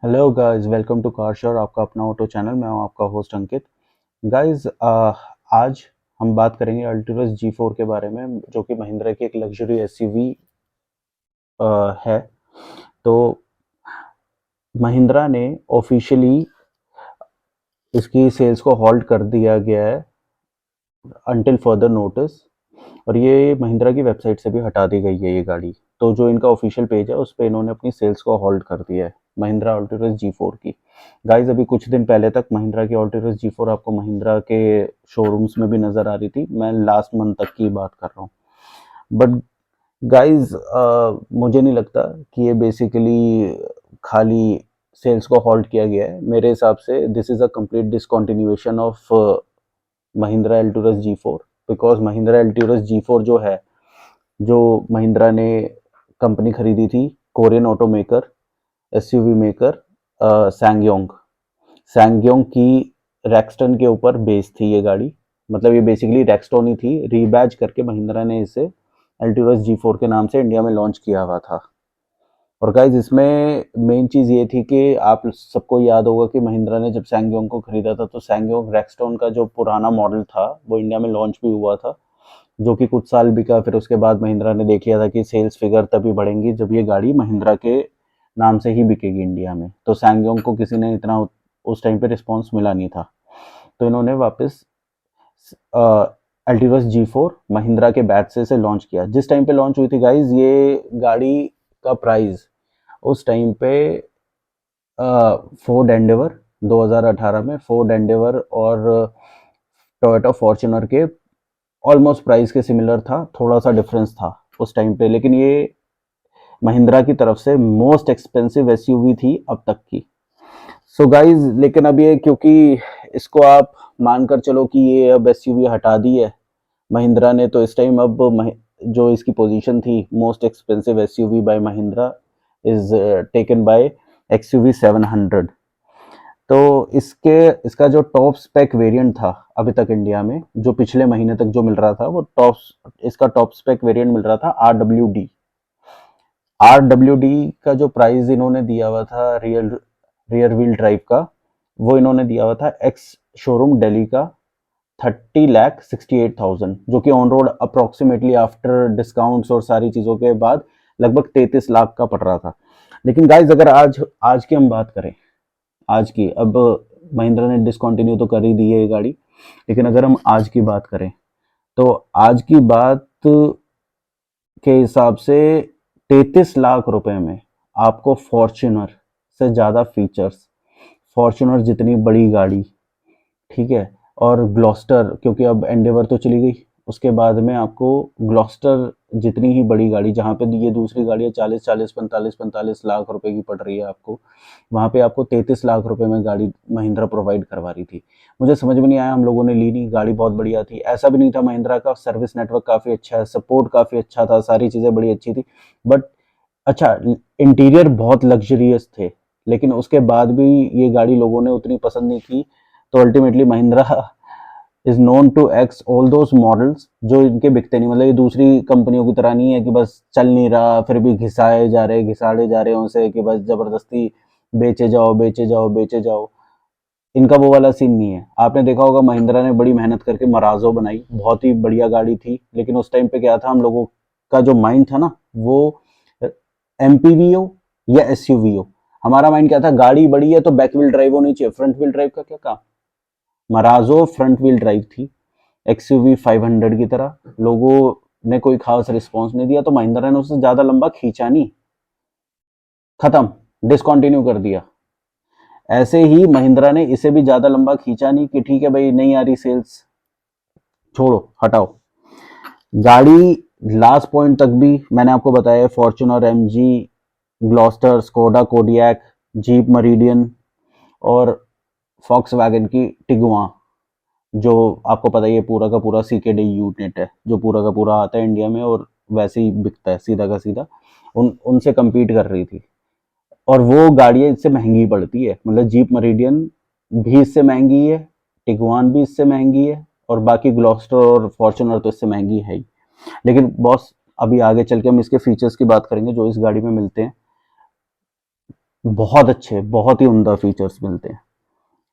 Hello guys, welcome to car sure, आपका अपना auto channel. मैं हूं आपका होस्ट अंकित। गाइस, आज हम बात करेंगे अल्टोस G4 के बारे में, जो कि महिंद्रा की एक लग्जरी एसयूवी है। तो महिंद्रा ने ऑफिशियली इसकी सेल्स को हॉल्ट कर दिया गया है अंटिल फर्दर नोटिस, और ये महिंद्रा की वेबसाइट से भी हटा दी गई है ये गाड़ी। तो जो इनका ऑफिशियल पेज है उस पे इन्होंने अपनी सेल्स को होल्ड कर दिया है महिंद्रा अल्टोस G4 की। गाइस, अभी कुछ दिन पहले तक महिंद्रा की अल्टोस G4 आपको महिंद्रा के शोरूम्स में भी नजर आ रही थी। मैं लास्ट मंथ तक की बात कर रहा हूँ। बट गाइस, मुझे नहीं लगता कि ये बेसिकली खाली सेल्स को होल्ड किया गया है। मेरे हिसाब से this is a complete discontinuation of Mahindra Alturas G4, because Mahindra Alturas G4 जो है, जो महिंद्रा ने कंपनी खरीदी थी, Korean auto maker, SUV maker SsangYong SsangYong की रैक्सटन के ऊपर बेस्ड थी ये गाड़ी। मतलब ये बेसिकली रैक्सटोन ही थी, रीबैज करके महिंद्रा ने इसे एल्टोरस G4 के नाम से इंडिया में लॉन्च किया हुआ था। और गाइज, इसमें मेन चीज़ ये थी कि आप सबको याद होगा कि महिंद्रा ने जब सैंगयोंग को खरीदा था तो सैंगयोंग रैक्सटोन का जो पुराना मॉडल था वो इंडिया में लॉन्च भी हुआ था, जो कि कुछ साल बिका। फिर उसके बाद महिंद्रा ने देख लिया था कि सेल्स फिगर तभी बढ़ेंगी जब ये गाड़ी महिंद्रा के नाम से ही बिकेगी इंडिया में। तो सैंगयोंग को किसी ने इतना उस टाइम पे रिस्पॉन्स मिला नहीं था, तो इन्होंने वापस अल्टिवस G4 महिंद्रा के बैच से लॉन्च किया। जिस टाइम पे लॉन्च हुई थी गाइज ये गाड़ी का प्राइस उस टाइम पे फोर्ड एंडेवर 2018 में फोर्ड एंडेवर और टोयोटा फॉर्च्यूनर के ऑलमोस्ट प्राइस के सिमिलर था, थोड़ा सा डिफरेंस था उस टाइम पे। लेकिन ये महिंद्रा की तरफ से मोस्ट एक्सपेंसिव एसयूवी थी अब तक की। सो गाइज, लेकिन अब ये, क्योंकि इसको आप मानकर चलो कि ये अब एसयूवी हटा दी है महिंद्रा ने, तो इस टाइम अब जो इसकी पोजीशन थी most expensive SUV by Mahindra is taken by XUV 700। तो इसका जो टॉप स्पेक वेरिएंट था अभी तक इंडिया में, जो पिछले महीने तक जो मिल रहा था, वो इसका टॉप स्पेक वेरिएंट मिल रहा था आर डब्ल्यू डी का जो प्राइस इन्होंने दिया हुआ था रियर व्हील ड्राइव का, वो इन्होंने दिया हुआ था एक्स शोरूम दिल्ली का 30,68,000, जो कि on road approximately after discounts और सारी चीज़ों के बाद लगभग 33 लाख का पड़ रहा था। लेकिन गाइज, अगर आज आज की हम बात करें, आज की, अब महिंद्रा ने डिसकंटिन्यू तो कर ही दी है ये गाड़ी, लेकिन अगर हम आज की बात करें तो आज की बात के हिसाब से 33 लाख रुपए में आपको फॉर्च्यूनर से ज़्यादा फीचर्स, फॉर्च्यूनर जितनी बड़ी गाड़ी, ठीक है, और ग्लॉस्टर, क्योंकि अब एंडेवर तो चली गई, उसके बाद में आपको ग्लॉस्टर जितनी ही बड़ी गाड़ी, जहाँ पे ये दूसरी गाड़ी 40-45 रुपए की पड़ रही है आपको, वहाँ पे आपको 33 लाख रुपए में गाड़ी महिंद्रा प्रोवाइड करवा रही थी। मुझे समझ में नहीं आया, हम लोगों ने ली नहीं। गाड़ी बहुत बढ़िया थी, ऐसा भी नहीं था, महिंद्रा का सर्विस नेटवर्क काफ़ी अच्छा है, सपोर्ट काफ़ी अच्छा था, सारी चीज़ें बड़ी अच्छी थी। बट अच्छा, इंटीरियर बहुत लग्जरियस थे, लेकिन उसके बाद भी ये गाड़ी लोगों ने उतनी पसंद नहीं की। तो ultimately Mahindra is known to axe all those models जो इनके बिकते नहीं। मतलब ये दूसरी कंपनियों की तरह नहीं है कि बस चल नहीं रहा फिर भी घिसाड़े जा रहे हैं उसे, कि बस जबरदस्ती बेचे जाओ बेचे जाओ बेचे जाओ। इनका वो वाला सीन नहीं है। आपने देखा होगा महिंद्रा ने बड़ी मेहनत करके मराजो बनाई, बहुत ही बढ़िया गाड़ी थी, लेकिन उस टाइम पे क्या था, हम लोगों का जो माइंड था ना, वो एमपीवी हो या एसयूवी हो। हमारा माइंड क्या था, गाड़ी बड़ी है तो बैक व्हील ड्राइव होनी चाहिए, फ्रंट व्हील ड्राइव का क्या काम। मराजो फ्रंट व्हील ड्राइव थी, एक्सयूवी 500 की तरह। लोगों ने कोई खास रिस्पॉन्स नहीं दिया, तो महिंद्रा ने उससे ज्यादा लंबा खींचा नहीं, खत्म, डिसकंटिन्यू कर दिया। ऐसे ही महिंद्रा ने इसे भी ज्यादा लंबा खींचा नहीं कि ठीक है भाई, नहीं आ रही सेल्स, छोड़ो हटाओ गाड़ी। लास्ट पॉइंट तक भी मैंने आपको बताया, Fortuner, MG, Gloster, Skoda Kodiaq, Jeep Meridian और फॉक्स वैगन की टिगुआ, जो आपको पता ही है पूरा का पूरा सीकेडी यूनिट है, जो पूरा का पूरा आता है इंडिया में और वैसे ही बिकता है सीधा का सीधा, उनसे compete कर रही थी। और वो गाड़ियाँ इससे महंगी पड़ती है, मतलब जीप मरीडियन भी इससे महंगी है, टिगुआन भी इससे महंगी है, और बाकी ग्लॉस्टर और फॉर्च्यूनर तो इससे महंगी है ही। लेकिन बॉस, अभी आगे चल के हम इसके फीचर्स की बात करेंगे जो इस गाड़ी में मिलते हैं। बहुत अच्छे, बहुत ही उम्दा फीचर्स मिलते हैं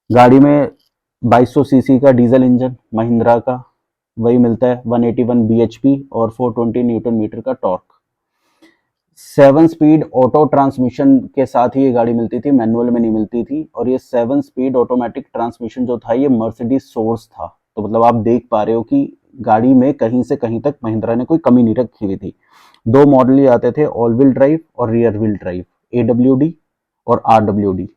गाड़ी में। 2200 सीसी का डीजल इंजन महिंद्रा का वही मिलता है, 181 bhp और 420 न्यूटन मीटर का टॉर्क। 7 स्पीड ऑटो ट्रांसमिशन के साथ ही ये गाड़ी मिलती थी, मैनुअल में नहीं मिलती थी। और ये 7 स्पीड ऑटोमेटिक ट्रांसमिशन जो था, ये मर्सिडीज सोर्स था। तो मतलब आप देख पा रहे हो कि गाड़ी में कहीं से कहीं तक महिंद्रा ने कोई कमी नहीं रखी हुई थी। दो मॉडल ही आते थे, ऑल व्हील ड्राइव और रियर व्हील ड्राइव, AWD और RWD।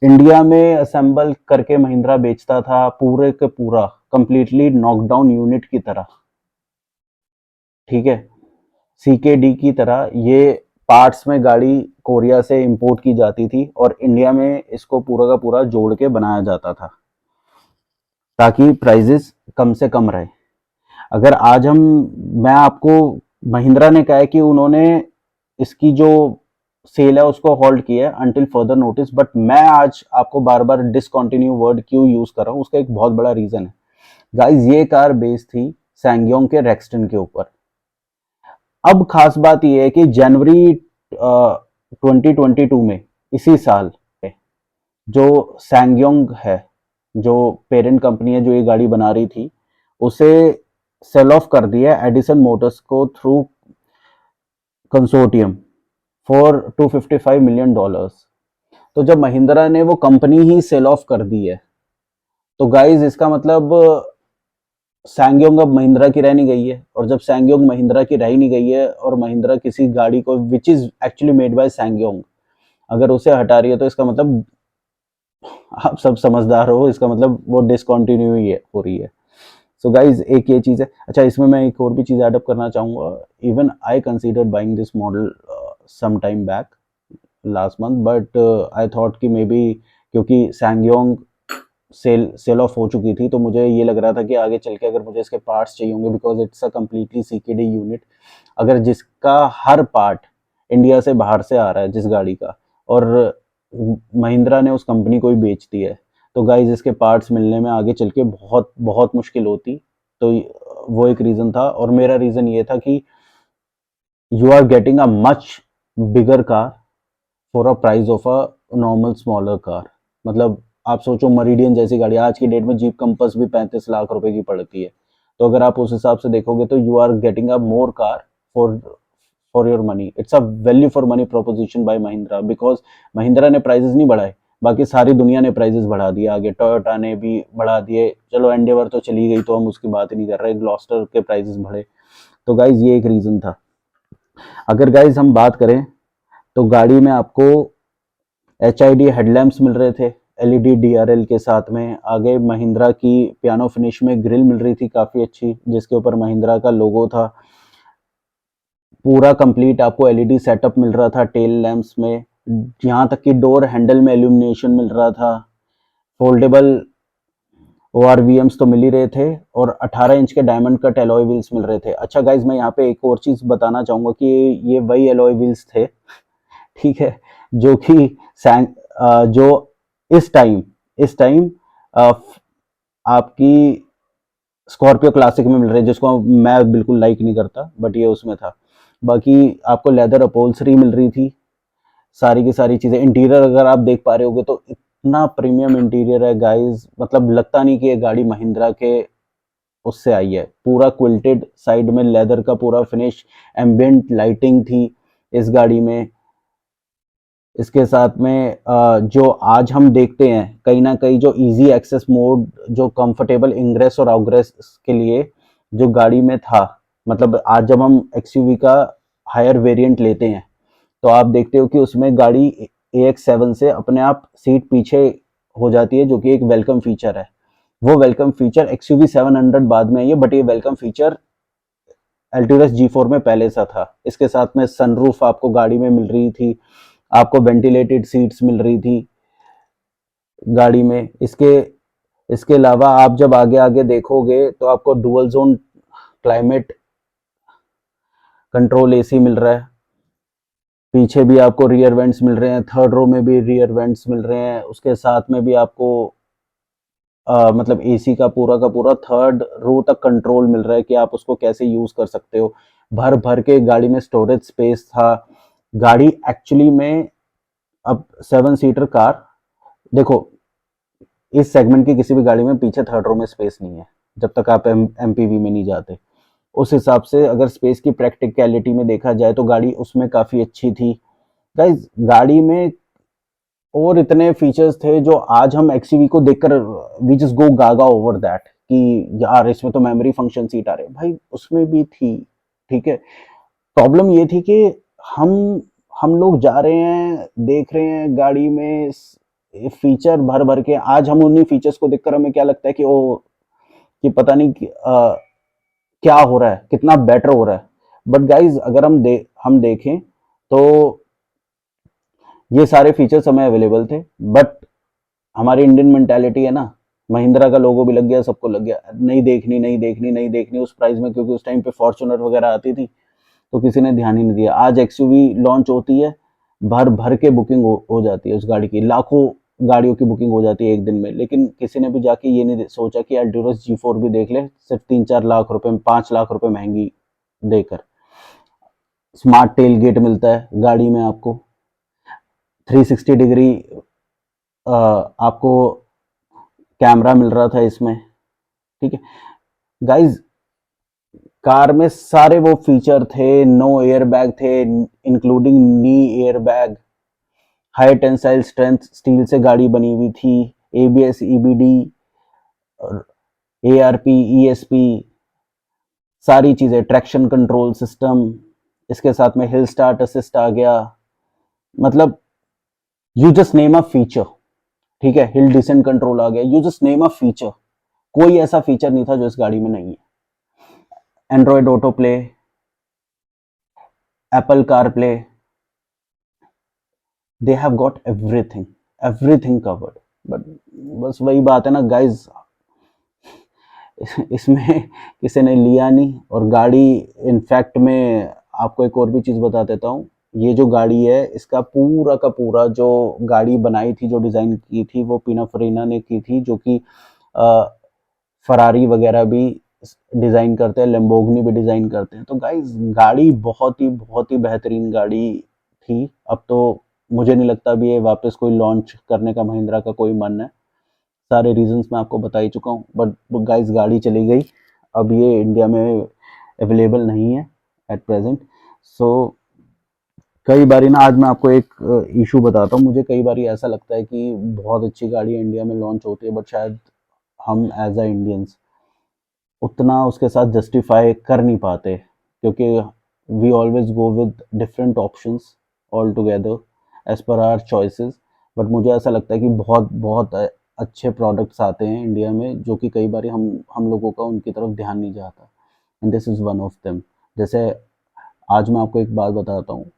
इंडिया में असेंबल करके महिंद्रा बेचता था पूरे के पूरा कंप्लीटली नॉकडाउन यूनिट की तरह, ठीक है, CKD की तरह। ये पार्ट्स में गाड़ी कोरिया से इंपोर्ट की जाती थी और इंडिया में इसको पूरा का पूरा जोड़ के बनाया जाता था ताकि प्राइजेस कम से कम रहे। अगर आज हम, मैं आपको, महिंद्रा ने कहा है कि उन्होंने इसकी जो सेल है उसको होल्ड किया है अंटिल फर्दर नोटिस, बट मैं आज आपको बार बार डिसकंटिन्यू वर्ड क्यों यूज कर रहा हूँ, उसका एक बहुत बड़ा रीजन है। गाइस, ये कार बेस्ड थी सैंगयोंग के रेक्सटन के ऊपर। अब खास बात यह है कि जनवरी 2022 में, इसी साल, जो सैंगयोंग है, जो पेरेंट कंपनी है जो ये गाड़ी बना रही थी, उसे सेल ऑफ कर दिया एडिसन मोटर्स को थ्रू कंसोर्टियम फॉर $255 मिलियन। तो जब महिंद्रा ने वो कंपनी ही सेल ऑफ कर दी है, तो गाइज इसका मतलब सैंगयोंग अब महिंद्रा की रह नहीं गई है। और जब सैंगयोंग महिंद्रा की रह नहीं गई है और महिंद्रा किसी गाड़ी को which is actually made by SsangYong अगर उसे हटा रही है, तो इसका मतलब आप सब समझदार हो, इसका मतलब वो डिसकंटिन्यू ही हो रही है। सो गाइज, एक ये चीज़ है। अच्छा, इसमें मैं एक और भी चीज़ ऐड अप करना चाहूँगा। Even I consider buying this model some time back last month, but I thought कि मे बी क्योंकि सैंगयोंग सेल ऑफ हो चुकी थी, तो मुझे ये लग रहा था कि आगे चल के अगर मुझे इसके पार्ट्स चाहिए होंगे, because it's a completely CKD unit, अगर जिसका हर पार्ट इंडिया से बाहर से आ रहा है जिस गाड़ी का, और महिंद्रा ने उस कंपनी को ही बेच दी है, तो गाइज इसके पार्ट्स मिलने में आगे चल के बहुत बहुत मुश्किल होती। तो वो एक रीज़न था। और मेरा रीज़न ये था कि you are getting a much bigger car for a price of a normal smaller car. मतलब आप सोचो, मरीडियन जैसी गाड़ी आज की डेट में जीप कंपस भी 35 लाख रुपए की पड़ती है। तो अगर आप उस हिसाब से देखोगे तो you are getting a more car for for your money. It's a value for money proposition by Mahindra, because Mahindra ने प्राइजेस नहीं बढ़ाए, बाकी सारी दुनिया ने प्राइजेस बढ़ा दिए, आगे टोयोटा ने भी बढ़ा दिए। चलो एंडेवर तो चली गई तो हम उसकी बात ही नहीं कर रहे, ग्लॉस्टर के प्राइजेस बढ़े। तो गाइज ये एक रीजन था। अगर गाइज हम बात करें तो गाड़ी में आपको HID हेडलैम्प्स मिल रहे थे LED DRL के साथ में। आगे महिंद्रा की पियानो फिनिश में ग्रिल मिल रही थी काफ़ी अच्छी, जिसके ऊपर महिंद्रा का लोगो था। पूरा कंप्लीट आपको LED सेटअप मिल रहा था टेल लैंप्स में, यहाँ तक कि डोर हैंडल में इल्यूमिनेशन मिल रहा था। फोल्डेबल ORVMs तो मिल ही रहे थे और 18 इंच के डायमंड कट एलॉय व्हील्स मिल रहे थे। अच्छा गाइज, मैं यहाँ पे एक और चीज़ बताना चाहूँगा कि ये वही एलॉय व्हील्स थे, ठीक है, जो कि जो इस टाइम आपकी स्कॉर्पियो क्लासिक में मिल रहे हैं, जिसको मैं बिल्कुल लाइक नहीं करता, बट ये उसमें था। बाकी आपको लेदर अपहोल्सरी मिल रही थी, सारी की सारी चीज़ें। इंटीरियर अगर आप देख पा रहे होगे तो इतना प्रीमियम इंटीरियर है गाइस, मतलब लगता नहीं कि ये गाड़ी महिंद्रा के उससे आई है। पूरा क्विल्टेड, साइड में लेदर का पूरा फिनिश, एम्बियंट लाइटिंग थी इस गाड़ी में। इसके साथ में जो आज हम देखते हैं कहीं ना कहीं, जो इजी एक्सेस मोड, जो कंफर्टेबल इंग्रेस और आउटग्रेस के लिए जो गाड़ी में था, मतलब आज जब हम XUV का हायर वेरिएंट लेते हैं तो आप देखते हो कि उसमें गाड़ी AX7 से अपने आप सीट पीछे हो जाती है, जो कि एक वेलकम फीचर है। वो वेलकम फीचर XUV 700 बाद में आई है, बट ये वेलकम फीचर एल्टुरस G4 में पहले से था। इसके साथ में सनरूफ आपको गाड़ी में मिल रही थी, आपको वेंटिलेटेड सीट्स मिल रही थी गाड़ी में। इसके इसके अलावा आप जब आगे आगे देखोगे तो आपको dual zone climate control AC मिल रहा है। पीछे भी आपको रियर वेंट्स मिल रहे हैं, थर्ड रो में भी रियर वेंट्स मिल रहे हैं। उसके साथ में भी आपको मतलब AC का पूरा थर्ड रो तक कंट्रोल मिल रहा है कि आप उसको कैसे यूज कर सकते हो। भर भर के गाड़ी में स्टोरेज स्पेस था। गाड़ी एक्चुअली में अब 7 सीटर कार, देखो इस सेगमेंट की किसी भी गाड़ी में पीछे थर्ड रो में स्पेस नहीं है जब तक आप एमपीवी में नहीं जाते। उस हिसाब से अगर स्पेस की प्रैक्टिकलिटी में देखा जाए तो गाड़ी उसमें काफ़ी अच्छी थी। गाइज गाड़ी में और इतने फीचर्स थे जो आज हम एक्सयूवी को देखकर we just go gaga over that कि यार इसमें तो मेमोरी फंक्शन सीट आ रहे भाई, उसमें भी थी। ठीक है, प्रॉब्लम ये थी कि हम हम लोग जा रहे हैं देख रहे हैं गाड़ी में फीचर भर भर के, आज हम उन्हीं फीचर्स को देखकर हमें क्या लगता है कि ओ कि पता नहीं क्या हो रहा है, कितना बेटर हो रहा है। बट गाइज अगर हम देखें तो ये सारे फीचर्स हमें अवेलेबल थे, बट हमारी इंडियन मेंटालिटी है ना, महिंद्रा का लोगो भी लग गया, सबको लग गया, नहीं देखनी नहीं देखनी नहीं देखनी उस प्राइस में, क्योंकि उस टाइम पे फॉर्च्यूनर वगैरह आती थी तो किसी ने ध्यान ही नहीं दिया। आज एक्सयूवी लॉन्च होती है, भर भर के बुकिंग हो जाती है उस गाड़ी की, लाखों गाड़ियों की बुकिंग हो जाती है एक दिन में, लेकिन किसी ने भी जाके ये नहीं सोचा कि एल्टुरस G4 भी देख ले, सिर्फ 3-4 लाख रुपए में, 5 लाख रुपए महंगी देकर। स्मार्ट टेल गेट मिलता है गाड़ी में आपको, 360 डिग्री आपको कैमरा मिल रहा था इसमें। ठीक है गाइज, कार में सारे वो फीचर थे, नो एयर बैग थे including knee air bag, high tensile strength steel से गाड़ी बनी हुई थी, एबीएस ईबीडी और एआरपी ईएसपी सारी चीजें, ट्रैक्शन कंट्रोल सिस्टम, इसके साथ में हिल स्टार्ट असिस्ट आ गया, मतलब you just name a feature. ठीक है, हिल डिसेंट कंट्रोल आ गया, you just name a feature, कोई ऐसा फीचर नहीं था जो इस गाड़ी में नहीं है। Android auto play, Apple car play, they have got everything, everything covered. But बस वही बात है ना गाइज, इसमें किसी ने लिया नहीं। और गाड़ी, इनफैक्ट मैं आपको एक और भी चीज़ बता देता हूँ, ये जो गाड़ी है इसका पूरा का पूरा जो गाड़ी बनाई थी, जो डिज़ाइन की थी, वो पिनाफरेना ने की थी, जो कि फरारी वगैरह भी डिज़ाइन करते हैं, लैम्बोर्गिनी भी डिज़ाइन करते हैं। तो गाइज गाड़ी बहुत ही बेहतरीन गाड़ी थी। अब तो मुझे नहीं लगता अभी ये वापस कोई लॉन्च करने का महिंद्रा का कोई मन है, सारे रीजंस मैं आपको बता ही चुका हूँ। बट गाइस गाड़ी चली गई, अब ये इंडिया में अवेलेबल नहीं है एट प्रेजेंट। सो कई बारी ना, आज मैं आपको एक इशू बताता हूँ, मुझे कई बारी ऐसा लगता है कि बहुत अच्छी गाड़ी इंडिया में लॉन्च होती है, बट शायद हम एज अ इंडियंस उतना उसके साथ जस्टिफाई कर नहीं पाते, क्योंकि we always go with different options all together as per our choices. But मुझे ऐसा लगता है कि बहुत बहुत अच्छे प्रोडक्ट्स आते हैं इंडिया में, जो कि कई बार हम लोगों का उनकी तरफ ध्यान नहीं जाता, and this is one of them. जैसे आज मैं आपको एक बात बताता हूँ,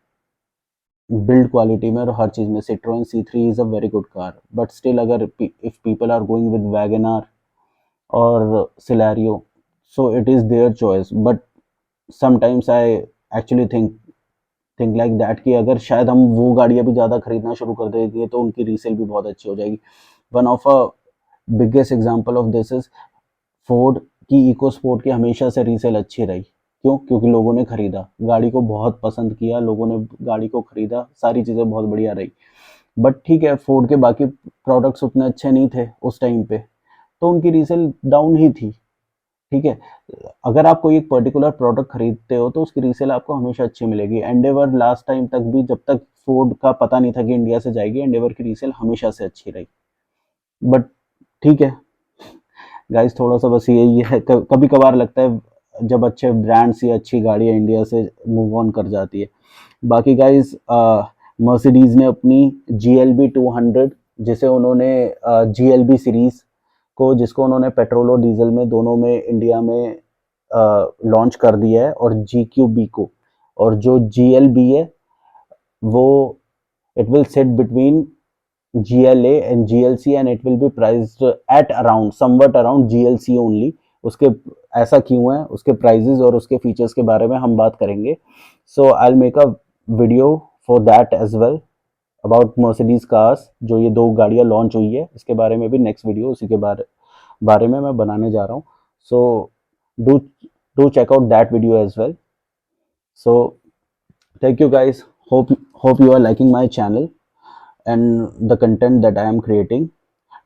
बिल्ड क्वालिटी में और हर चीज़ में Citroen C3 is a very good car, but still अगर if people are going with Wagon और Celerio, so it is their choice, but sometimes I actually think like that कि अगर शायद हम वो गाड़ियाँ भी ज़्यादा खरीदना शुरू कर देंगे तो उनकी रीसेल भी बहुत अच्छी हो जाएगी। One of a biggest example of this is Ford की इको स्पोर्ट की हमेशा से रीसेल अच्छी रही। क्यों? क्योंकि लोगों ने खरीदा, गाड़ी को बहुत पसंद किया, लोगों ने गाड़ी को खरीदा, सारी चीज़ें बहुत बढ़िया रही। बट ठीक है, फोर्ड के बाकी प्रोडक्ट्स उतने अच्छे नहीं थे उस टाइम पे, तो उनकी रीसेल डाउन ही थी। ठीक है, अगर आप कोई एक पर्टिकुलर प्रोडक्ट खरीदते हो तो उसकी रीसेल आपको हमेशा अच्छी मिलेगी। एंडेवर लास्ट टाइम तक भी, जब तक फोर्ड का पता नहीं था कि इंडिया से जाएगी, एंडेवर की रीसेल हमेशा से अच्छी रही। बट ठीक है गाइस, थोड़ा सा बस यही है, कभी कभार लगता है जब अच्छे ब्रांड्स या अच्छी गाड़ियाँ इंडिया से मूव ऑन कर जाती है। बाकी गाइस, मर्सिडीज ने अपनी GLB 200, जिसे उन्होंने GLB सीरीज को, जिसको उन्होंने पेट्रोल और डीजल में दोनों में इंडिया में लॉन्च कर दिया है, और GQB को, और जो GLB है वो it will sit between GLA and GLC and it will be priced at around somewhat around GLC only। उसके ऐसा क्यों है, उसके प्राइजेस और उसके फीचर्स के बारे में हम बात करेंगे। So I will make a video for that as well about Mercedes cars, जो ये दो गाड़ियाँ लॉन्च हुई है, इसके बारे में भी नेक्स्ट वीडियो उसी के बारे में मैं बनाने जा रहा हूँ। So do do check out that video as well. So thank you guys, hope you are liking my channel, and the content that I am creating.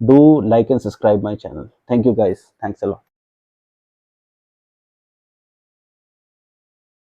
Do like and subscribe my channel. Thank you guys. Thanks a lot.